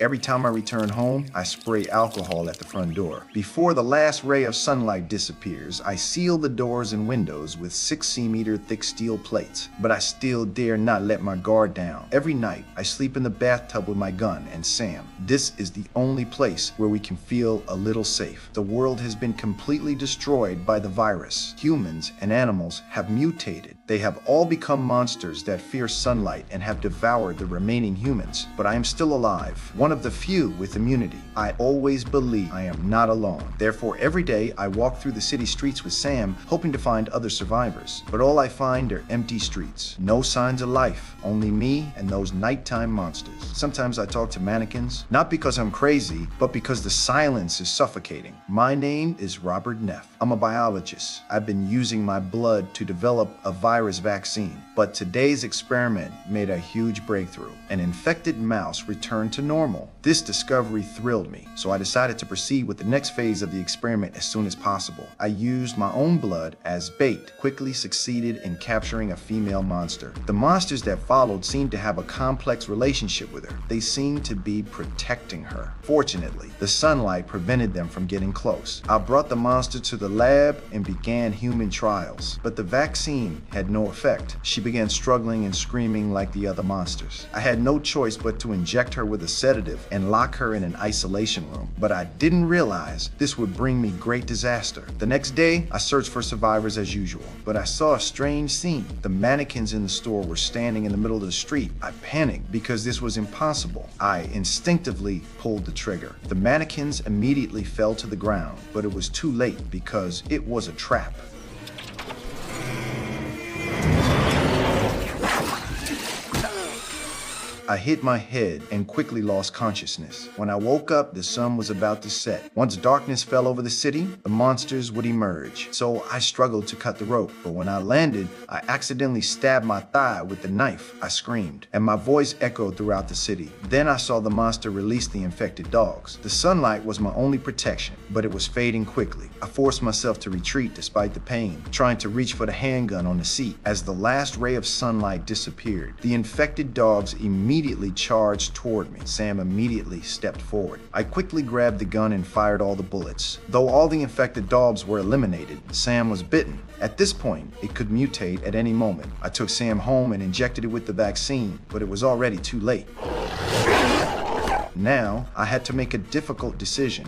Every time I return home, I spray alcohol at the front door. Before the last ray of sunlight disappears, I seal the doors and windows with 6 cm thick steel plates, but I still dare not let my guard down. Every night, I sleep in the bathtub with my gun and Sam. This is the only place where we can feel a little safe. The world has been completely destroyed by the virus. Humans and animals have mutated. They have all become monsters that fear sunlight and have devoured the remaining humans. But I am still alive, one of the few with immunity. I always believe I am not alone. Therefore, every day I walk through the city streets with Sam, hoping to find other survivors. But all I find are empty streets. No signs of life, only me and those nighttime monsters. Sometimes I talk to mannequins, not because I'm crazy, but because the silence is suffocating. My name is Robert Neff. I'm a biologist. I've been using my blood to develop a virus vaccine. But today's experiment made a huge breakthrough. An infected mouse returned to normal. This discovery thrilled me, so I decided to proceed with the next phase of the experiment as soon as possible. I used my own blood as bait, quickly succeeded in capturing a female monster. The monsters that followed seemed to have a complex relationship with her. They seemed to be protecting her. Fortunately, the sunlight prevented them from getting close. I brought the monster to the lab and began human trials, but the vaccine had no effect. She began struggling and screaming like the other monsters. I had no choice but to inject her with a sedative and lock her in an isolation room, but I didn't realize this would bring me great disaster. The next day, I searched for survivors as usual, but I saw a strange scene. The mannequins in the store were standing in the middle of the street. I panicked because this was impossible. I instinctively pulled the trigger. The mannequins immediately fell to the ground, but it was too late because it was a trap. I hit my head and quickly lost consciousness. When I woke up, the sun was about to set. Once darkness fell over the city, the monsters would emerge. So I struggled to cut the rope, but when I landed, I accidentally stabbed my thigh with the knife. I screamed, and my voice echoed throughout the city. Then I saw the monster release the infected dogs. The sunlight was my only protection, but it was fading quickly. I forced myself to retreat despite the pain, trying to reach for the handgun on the seat. As the last ray of sunlight disappeared, the infected dogs immediately charged toward me. Sam immediately stepped forward. I quickly grabbed the gun and fired all the bullets. Though all the infected dogs were eliminated, Sam was bitten. At this point, it could mutate at any moment. I took Sam home and injected it with the vaccine, but it was already too late. Now, I had to make a difficult decision.